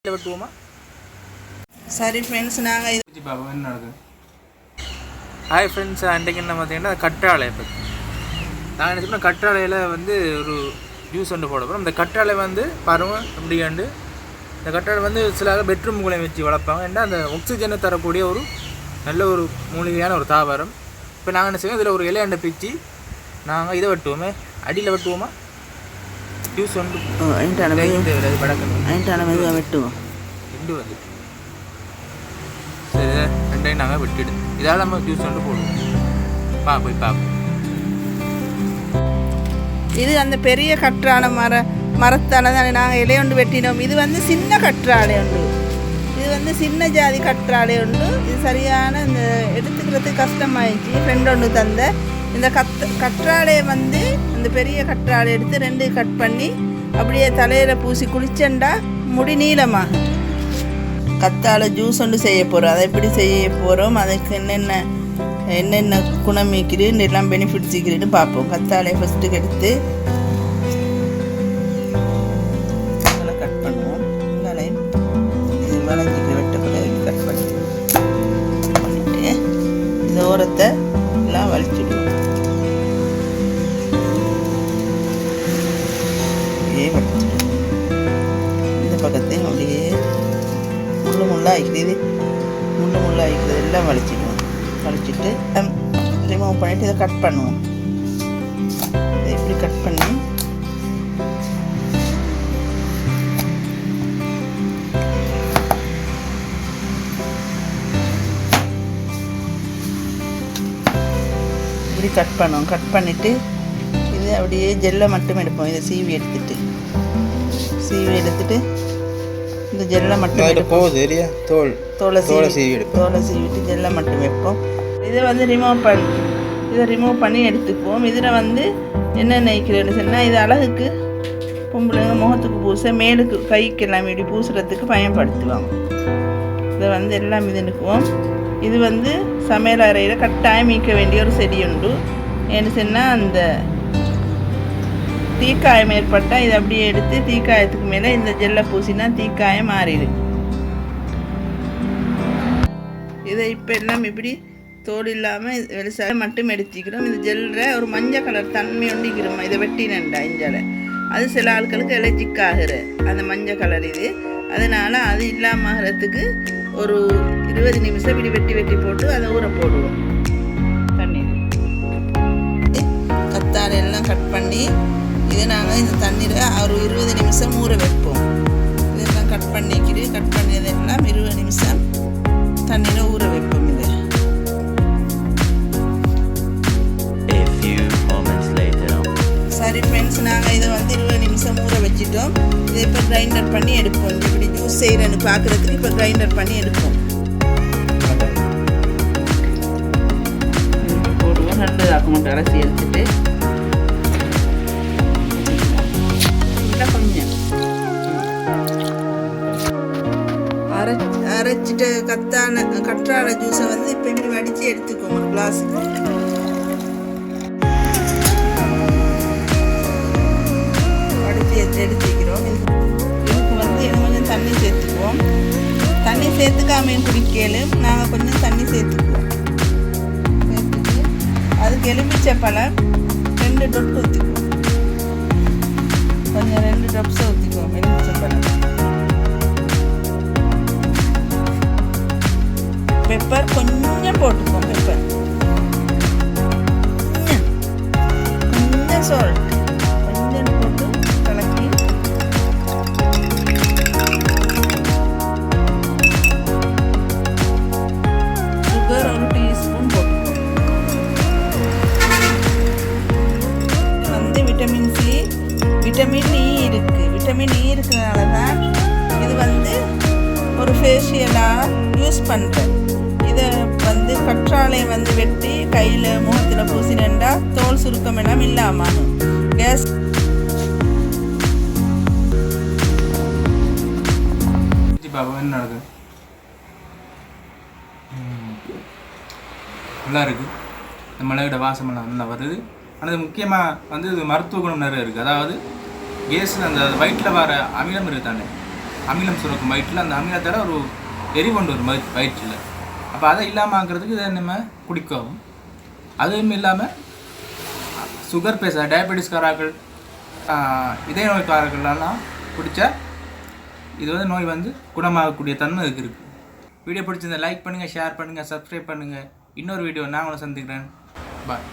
வெட்டுவோமா? சரி ஃப்ரெண்ட்ஸ், நாங்கள் இது பாப்பா என்ன நடக்குது. ஹாய் ஃப்ரெண்ட்ஸ், அன்றைக்கு என்ன பார்த்தீங்கன்னா கற்றாழை பற்றி நான் என்ன சொன்னால் கற்றாழையில் வந்து ஒரு ஜூஸ் ஒன்று போட போகிறோம். இந்த கற்றாழை வந்து பாருங்கள் அப்படியாண்டு இந்த கற்றாழை வந்து சில பெட்ரூம்களை வச்சு வளர்ப்பாங்க. ஏன்னா அந்த ஆக்சிஜனை தரக்கூடிய ஒரு நல்ல ஒரு மூலிகையான ஒரு தாவரம். இப்போ நாங்கள் என்ன செய்வோம், இதில் ஒரு இலையாண்டை பிச்சு நாங்கள் இதை வெட்டுவோமே, அடியில் வெட்டுவோமா ஜூஸ் வந்து வெட்டுவோம். ரெண்டு வந்து சரி ரெண்டையும் நாங்கள் வெட்டிடு இதால் நம்ம ஜூஸ் வந்து போடுவோம். போய் பார்ப்போம். இது அந்த பெரிய கற்றாழை மரத்தால் தான் நாங்கள் இலையொண்டு வெட்டினோம். இது வந்து சின்ன கற்றாழை உண்டு. இது வந்து சின்ன ஜாதி கற்றாழை உண்டு. இது சரியான இந்த எடுத்துக்கிறதுக்கு கஷ்டமாயிடுச்சு. ஃப்ரெண்ட் ஒன்று தந்த இந்த கற்றாழையை வந்து இந்த பெரிய கற்றாழை எடுத்து ரெண்டு கட் பண்ணி அப்படியே தலையில் பூசி குளிச்சண்டா முடி நீளமாக கத்தாழை ஜூஸ் ஒன்று செய்ய போகிறோம். அதை எப்படி செய்ய போகிறோம், அதுக்கு என்னென்ன குணம் இருக்கிறது எல்லாம் பெனிஃபிட்ஸ் இருக்கிறதுன்னு பார்ப்போம். கத்தாழையை ஃபஸ்ட்டு எடுத்து கட் பண்ணுவோம். இது வளைஞ்சிக்கு வெட்டக்கூடாது. கட் பண்ணிட்டு இந்த ஓரத்தை எல்லாம் வலிச்சுடுவோம். இந்த பக்கத்தையும் அப்படியே முள்ளு ஆகிக்கிறது எல்லாம் வலிச்சிட்டு ரிமூவ் பண்ணிவிட்டு இதை கட் பண்ணுவோம். இதை இப்படி கட் பண்ணி இப்படி கட் பண்ணுவோம். கட் பண்ணிவிட்டு இது அப்படியே ஜெல்லை மட்டும் எடுப்போம். இதை சீவி எடுத்துட்டு இந்த ஜெல்லை மட்டும் தோலை சீவிட்டு ஜெல்லை மட்டும் வைப்போம். இதை வந்து ரிமூவ் பண்ணி எடுத்துக்குவோம். இதில் வந்து என்ன நினைக்கிறேன்னு சொன்னால் இது அழகுக்கு பொம்பளைங்க முகத்துக்கு பூச மேலுக்கு கைக்கு எல்லாம் இப்படி பூசுறதுக்கு பயன்படுத்துவாங்க. இதை வந்து எல்லாம் இது நிற்குவோம். இது வந்து சமையல் அறையில் கட்டாயம் மீக்க வேண்டிய ஒரு செடி உண்டு. ஏன்னு சொன்னால் அந்த தீக்காயம் ஏற்பட்டால் இதை அப்படியே எடுத்து தீக்காயத்துக்கு மேலே இந்த ஜெல்லை பூசினா தீக்காயம் மாறிடு. இதை இப்போ எல்லாம் இப்படி தோல் இல்லாமல் வெளிசாக மட்டும் எடுத்துக்கிறோம். இந்த ஜெல்ல ஒரு மஞ்சள் கலர் தன்மை ஒண்டிக்கிறோம். இதை வெட்டினண்டா இஞ்சால அது சில ஆட்களுக்கு எலர்ஜிக் ஆகிற அந்த மஞ்சள் கலர் இது. அதனால் அது இல்லாமல் ஆகிறதுக்கு ஒரு 20 நிமிஷம் இப்படி வெட்டி போட்டு அதை ஊற போடுவோம். தண்ணீர் கத்தாழை எல்லாம் கட் பண்ணி இதை நாங்கள் இந்த தண்ணீரை ஒரு 20 நிமிஷம் ஊற வைப்போம். இதெல்லாம் கட் பண்ணியதெல்லாம் 20 நிமிஷம் தண்ணீரை ஊற வைப்போம். இதை சரி ஃப்ரெண்ட்ஸ், நாங்கள் இதை வந்து 20 நிமிஷம் ஊற வச்சிட்டோம். இதை இப்போ கிரைண்டர் பண்ணி எடுப்போம். இப்படி ஜூஸ் செய்கிறேன்னு பார்க்குறதுக்கு இப்போ கிரைண்டர் பண்ணி எடுப்போம். போடுவோம். நல்லதாக்க மட்டும் அரைச்சி எடுத்துட்டு கொஞ்சம் அரைச்சிட்டு கற்றாழை ஜூஸை வந்து இப்போ இப்படி வடித்து எடுத்துக்கோங்க ஒரு கிளாஸுக்கு. வடித்து எடுத்துக்கிறோம். இதுக்கு வந்து கொஞ்சம் தண்ணி சேர்த்துக்குவோம். தண்ணி சேர்த்துக்காமையும் குடிக்கலும் நாங்கள் கொஞ்சம் தண்ணி சேர்த்துக்குவோம். சேர்த்துட்டு அதுக்கு எலுமிச்சை பழம் 2 டொட்டு ஊற்றிக்குவோம். கொஞ்சம் 2 ட்ராப்ஸ் ஊற்றிக்குவோம் எலுமிச்சை பழம். பெப்பர் கொஞ்சம் போட்டுக்குவோம். பெப்பர் கொஞ்சம் சால்ட் கொஞ்சம் போட்டு கலக்கி சுகர் 1 டீஸ்பூன் போட்டுக்குவோம். வந்து விட்டமின் சி விட்டமின் இ இருக்கிறதுனால தான் இது வந்து ஒரு ஃபேஷியலாக யூஸ் பண்ணுறேன். இதை வந்து கற்றாழை வந்து வெட்டி கையில் முகத்தில் பூசினண்டா தோல் சுருக்கம் எல்லாம் இல்லாமல் கேஸ் என்ன நடக்குது. நல்லா இருக்குது. இந்த மிளகுட வாசமெல்லாம் நல்லா வருது. ஆனால் இது முக்கியமாக வந்து இது மருத்துவ குணம் நிறைய இருக்குது. அதாவது கேஸில் அந்த வயிற்றில் வர அமிலம் இருக்குது தானே, அமிலம் சுரக்கும் வயிற்றில். அந்த அமிலத்தோட ஒரு எரிவொண்டு வரும் வயிற்றில். அப்போ அதை இல்லாமல் ஆக்கிறதுக்கு இதை நம்ம குடிக்கவும். அதுவும் இல்லாமல் சுகர் பேஷண்ட், டயபெட்டிஸ்காரர்கள், இதய நோய்க்காரர்களெல்லாம் குடித்தா இது வந்து நோய் வந்து குணமாகக்கூடிய தன்மை இதுக்கு இருக்குது. வீடியோ பிடிச்சிருந்தா லைக் பண்ணுங்கள், ஷேர் பண்ணுங்கள், சப்ஸ்கிரைப் பண்ணுங்கள். இன்னொரு வீடியோ நான் உங்களை சந்திக்கிறேன். பாய்.